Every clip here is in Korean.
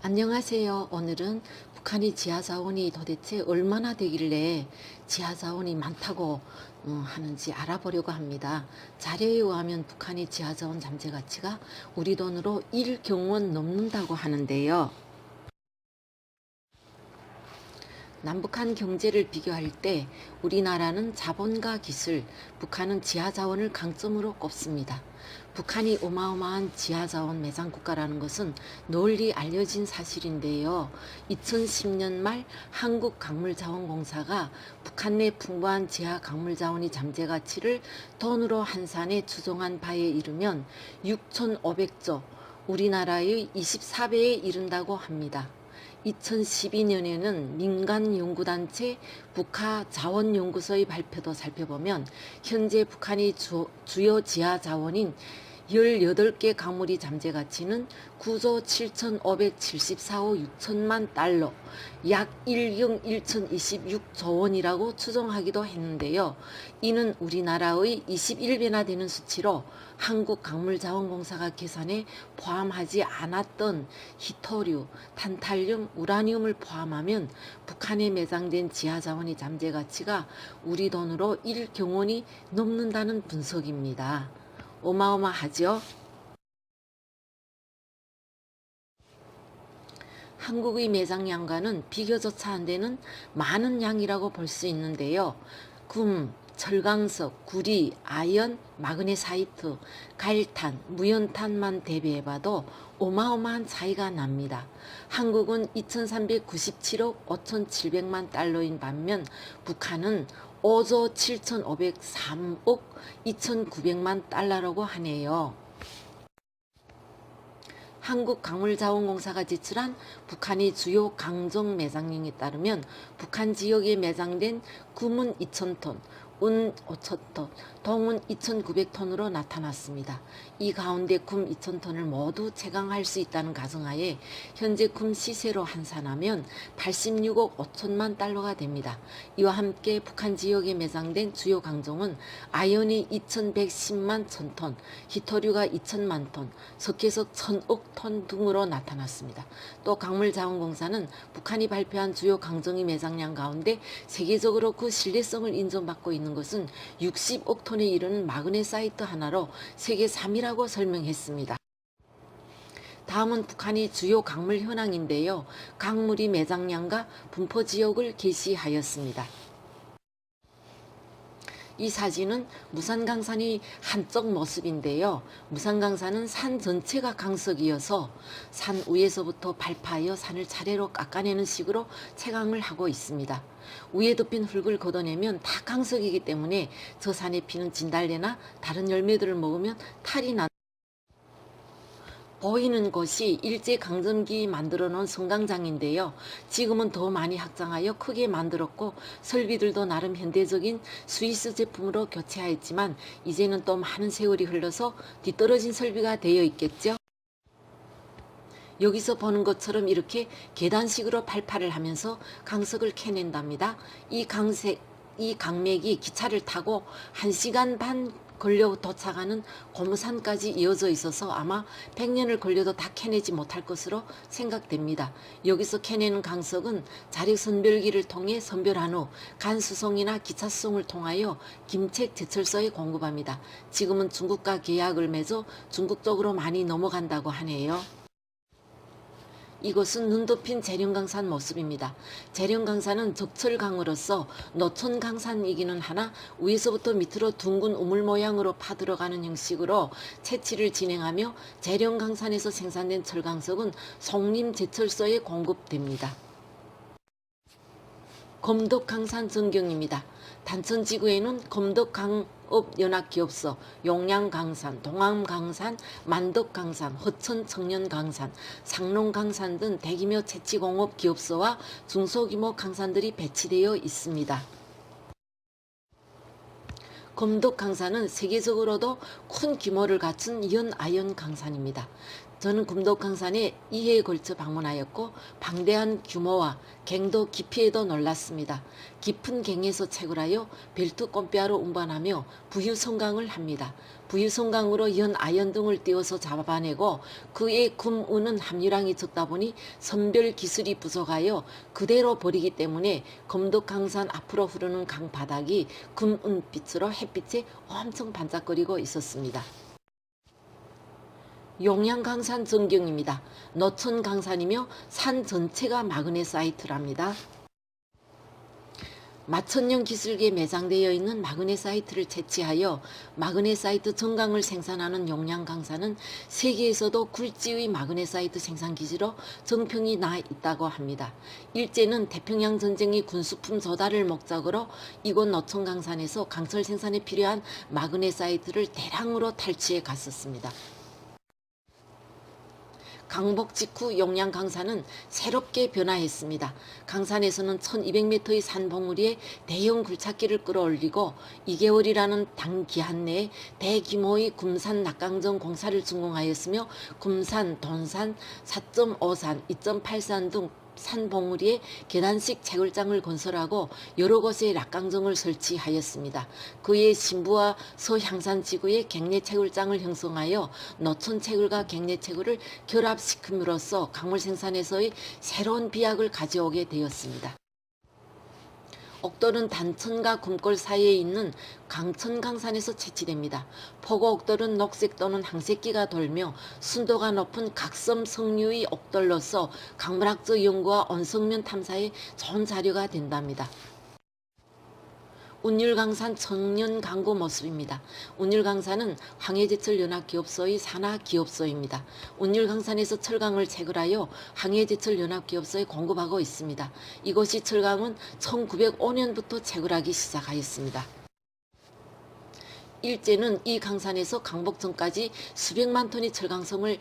안녕하세요. 오늘은 북한이 지하자원이 도대체 얼마나 되길래 지하자원이 많다고 하는지 알아보려고 합니다. 자료에 의하면 북한의 지하자원 잠재 가치가 우리 돈으로 1경원 넘는다고 하는데요. 남북한 경제를 비교할 때 우리나라는 자본과 기술, 북한은 지하자원을 강점으로 꼽습니다. 북한이 어마어마한 지하자원 매장 국가라는 것은 널리 알려진 사실인데요. 2010년 말 한국광물자원공사가 북한 내 풍부한 지하 광물자원의 잠재 가치를 돈으로 환산해 추정한 바에 이르면 6,500조, 우리나라의 24배에 이른다고 합니다. 2012년에는 민간연구단체 북하자원연구소의 발표도 살펴보면 현재 북한의 주요 지하자원인 18개 강물의 잠재 가치는 9조 7,574억 6천만 달러, 약 1경 1,026조 원이라고 추정하기도 했는데요. 이는 우리나라의 21배나 되는 수치로 한국광물자원공사가 계산에 포함하지 않았던 히토류, 탄탈륨, 우라늄을 포함하면 북한에 매장된 지하자원의 잠재 가치가 우리 돈으로 1경원이 넘는다는 분석입니다. 어마어마하죠? 한국의 매장량과는 비교조차 안 되는 많은 양이라고 볼 수 있는데요. 금, 철강석, 구리, 아연, 마그네사이트, 갈탄, 무연탄만 대비해봐도 어마어마한 차이가 납니다. 한국은 2397억 5700만 달러인 반면 북한은 5조 7503억 2900만 달러라고 하네요. 한국광물자원공사가 제출한 북한의 주요 강정 매장량에 따르면 북한 지역에 매장된 금은 2,000톤, 은 5,000톤, 동은 2,900톤으로 나타났습니다. 이 가운데 금 2,000톤을 모두 채광할 수 있다는 가정하에 현재 금 시세로 환산하면 86억 5천만 달러가 됩니다. 이와 함께 북한 지역에 매장된 주요 강정은 아연이 2,110만 1,000톤, 히토류가 2,000만 톤, 석회석 1,000억 톤 등으로 나타났습니다. 또 광물자원공사는 북한이 발표한 주요 강정의 매장량 가운데 세계적으로 그 신뢰성을 인정받고 있는 것은 60억 톤에 이르는 마그네사이트 하나로 세계 3위라고 설명했습니다. 다음은 북한의 주요 강물 현황인데요. 강물의 매장량과 분포 지역을 게시하였습니다. 이 사진은 무산강산의 한쪽 모습인데요. 무산강산은 산 전체가 강석이어서 산 위에서부터 발파하여 산을 차례로 깎아내는 식으로 채광을 하고 있습니다. 위에 덮인 흙을 걷어내면 다 강석이기 때문에 저 산에 피는 진달래나 다른 열매들을 먹으면 탈이 나 보이는 곳이 일제강점기 만들어 놓은 성강장인데요. 지금은 더 많이 확장하여 크게 만들었고 설비들도 나름 현대적인 스위스 제품으로 교체하였지만 이제는 또 많은 세월이 흘러서 뒤떨어진 설비가 되어 있겠죠. 여기서 보는 것처럼 이렇게 계단식으로 발파를 하면서 강석을 캐낸답니다. 이 강맥이 기차를 타고 1시간 반 걸려 도착하는 고무산까지 이어져 있어서 아마 100년을 걸려도 다 캐내지 못할 것으로 생각됩니다. 여기서 캐내는 강석은 자력선별기를 통해 선별한 후 간수송이나 기차수송을 통하여 김책 제철소에 공급합니다. 지금은 중국과 계약을 맺어 중국 쪽으로 많이 넘어간다고 하네요. 이곳은 눈 덮인 재령강산 모습입니다. 재령강산은 적철강으로서 노천강산이기는 하나 위에서부터 밑으로 둥근 우물 모양으로 파들어가는 형식으로 채취를 진행하며 재령강산에서 생산된 철강석은 송림제철소에 공급됩니다. 검덕강산 전경입니다. 단천지구에는 검덕강업연합기업소, 용량강산, 동암강산, 만덕강산, 허천청년강산, 상농강산 등 대규모 채취공업 기업소와 중소규모 강산들이 배치되어 있습니다. 검덕강산은 세계적으로도 큰 규모를 갖춘 연아연 강산입니다. 저는 금독강산에 2회에 걸쳐 방문하였고 방대한 규모와 갱도 깊이에도 놀랐습니다. 깊은 갱에서 채굴하여 벨트 꼼뼈로 운반하며 부유성강을 합니다. 부유성강으로 연 아연 등을 띄워서 잡아내고 그의 금은은 함유량이 적다 보니 선별 기술이 부족하여 그대로 버리기 때문에 금독강산 앞으로 흐르는 강 바닥이 금은빛으로 햇빛에 엄청 반짝거리고 있었습니다. 용양강산 전경입니다. 노천강산이며 산 전체가 마그네사이트랍니다. 마천령 기술기에 매장되어 있는 마그네사이트를 채취하여 마그네사이트 정강을 생산하는 용양강산은 세계에서도 굴지의 마그네사이트 생산기지로 정평이 나 있다고 합니다. 일제는 태평양 전쟁의 군수품 조달을 목적으로 이곳 노천강산에서 강철 생산에 필요한 마그네사이트를 대량으로 탈취해 갔었습니다. 강복 직후 용양강산은 새롭게 변화했습니다. 강산에서는 1200m의 산 봉우리에 대형 굴착기를 끌어올리고 2개월이라는 단기한 내에 대규모의 금산 낙강정 공사를 준공하였으며 금산, 돈산, 4.5산, 2.8산 등 산 봉우리에 계단식 채굴장을 건설하고 여러 곳에 낙강정을 설치하였습니다. 그의 신부와 서향산 지구에 갱내 채굴장을 형성하여 노천 채굴과 갱내 채굴을 결합시킴으로써 강물 생산에서의 새로운 비약을 가져오게 되었습니다. 옥돌은 단천과 금골 사이에 있는 강천강산에서 채취됩니다. 포고 옥돌은 녹색 또는 항색기가 돌며 순도가 높은 각섬 석류의 옥돌로서 강물학적 연구와 온석면 탐사에 좋은 자료가 된답니다. 운율강산 청년 강구 모습입니다. 운율강산은 황해제철 연합기업소의 산하기업소입니다. 운율강산에서 철강을 채굴하여 황해제철 연합기업소에 공급하고 있습니다. 이곳이 철강은 1905년부터 채굴하기 시작하였습니다. 일제는 이 강산에서 강복 전까지 수백만 톤의 철강석을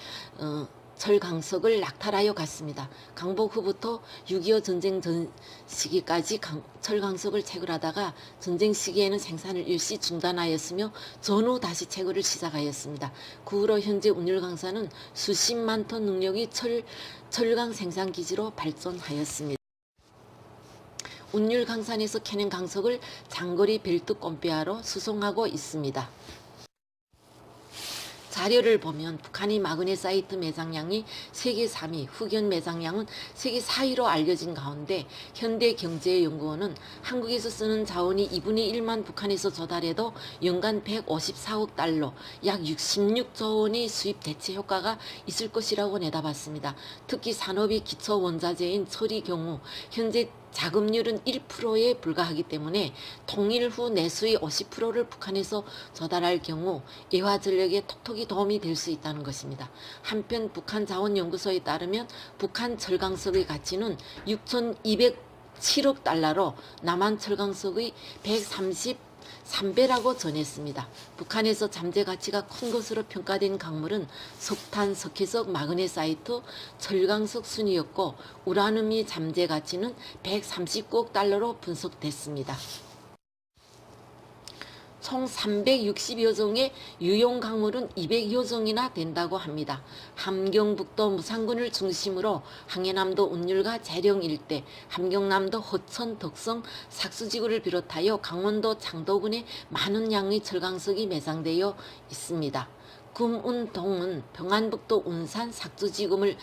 낙탈하여 갔습니다. 강복 후부터 6.25 전쟁 전 시기까지 철강석을 채굴하다가 전쟁 시기에는 생산을 일시 중단하였으며 전후 다시 채굴을 시작하였습니다. 그 후로 현재 운율강산은 수십만 톤 능력의 철강 생산기지로 발전하였습니다. 운율강산에서 캐낸 강석을 장거리 벨트 꼼뼈로 수송하고 있습니다. 자료를 보면 북한의 마그네사이트 매장량이 세계 3위, 흑연 매장량은 세계 4위로 알려진 가운데 현대경제연구원은 한국에서 쓰는 자원이 2분의 1만 북한에서 조달해도 연간 154억 달러, 약 66조 원의 수입 대체 효과가 있을 것이라고 내다봤습니다. 특히 산업이 기초 원자재인 철의 경우 현재 자급률은 1%에 불과하기 때문에 통일 후 내수의 50%를 북한에서 조달할 경우 예화 전력에 톡톡히 도움이 될 수 있다는 것입니다. 한편 북한자원연구소에 따르면 북한 철강석의 가치는 6,207억 달러로 남한 철강석의 133배라고 전했습니다. 북한에서 잠재 가치가 큰 것으로 평가된 강물은 석탄, 석회석, 마그네사이트, 철강석 순이었고 우라늄의 잠재 가치는 139억 달러로 분석됐습니다. 총 360여 종의 유용 강물은 200여 종이나 된다고 합니다. 함경북도 무산군을 중심으로 항해남도 운율과 재령 일대, 함경남도 허천, 덕성, 삭수지구를 비롯하여 강원도 창도군에 많은 양의 철강석이 매장되어 있습니다. 금운, 동은 평안북도 운산, 삭수지구를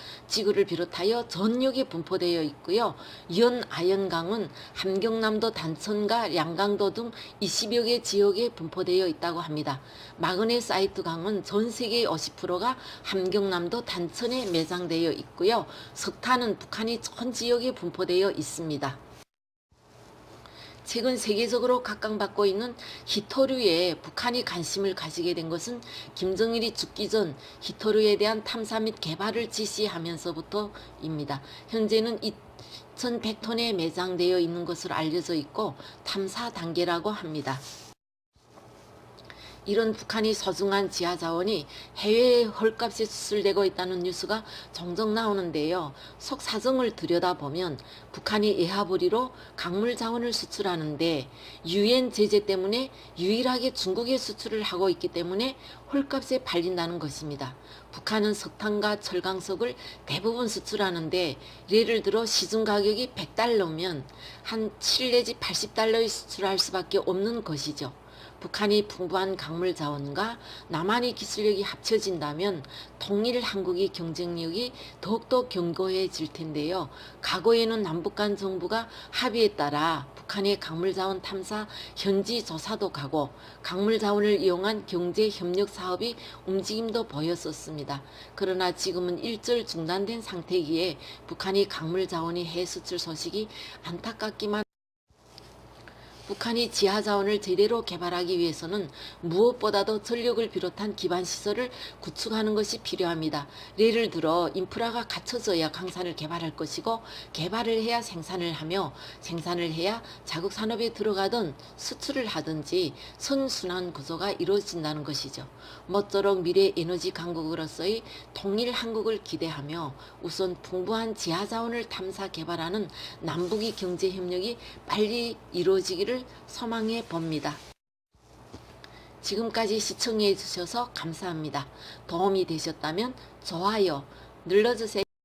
비롯하여 전역에 분포되어 있고요. 연, 아연강은 함경남도 단천과 양강도 등 20여 개 지역에 분포되어 있다고 합니다. 마그네사이트 강은 전 세계의 50%가 함경남도 단천에 매장되어 있고요. 석탄은 북한이 전 지역에 분포되어 있습니다. 최근 세계적으로 각광받고 있는 히토류에 북한이 관심을 가지게 된 것은 김정일이 죽기 전 히토류에 대한 탐사 및 개발을 지시하면서부터입니다. 현재는 2100톤에 매장되어 있는 것으로 알려져 있고 탐사 단계라고 합니다. 이런 북한이 소중한 지하 자원이 해외에 헐값에 수출되고 있다는 뉴스가 종종 나오는데요. 속 사정을 들여다보면 북한이 예하보리로 강물 자원을 수출하는데 유엔 제재 때문에 유일하게 중국에 수출을 하고 있기 때문에 헐값에 팔린다는 것입니다. 북한은 석탄과 철강석을 대부분 수출하는데 예를 들어 시중 가격이 100달러면 한 7 내지 80달러에 수출할 수밖에 없는 것이죠. 북한이 풍부한 강물 자원과 남한의 기술력이 합쳐진다면 통일 한국의 경쟁력이 더욱더 견고해질 텐데요. 과거에는 남북 간 정부가 합의에 따라 북한의 강물 자원 탐사 현지 조사도 가고 강물 자원을 이용한 경제 협력 사업이 움직임도 보였었습니다. 그러나 지금은 일절 중단된 상태이기에 북한이 강물 자원의 해수출 소식이 안타깝기만 북한이 지하자원을 제대로 개발하기 위해서는 무엇보다도 전력을 비롯한 기반시설을 구축하는 것이 필요합니다. 예를 들어 인프라가 갖춰져야 강산을 개발할 것이고 개발을 해야 생산을 하며 생산을 해야 자국산업에 들어가든 수출을 하든지 선순환 구조가 이루어진다는 것이죠. 모쪼록 미래 에너지 강국으로서의 통일 한국을 기대하며 우선 풍부한 지하자원을 탐사 개발하는 남북의 경제협력이 빨리 이루어지기를 소망해 봅니다. 지금까지 시청해 주셔서 감사합니다. 도움이 되셨다면 좋아요 눌러주세요.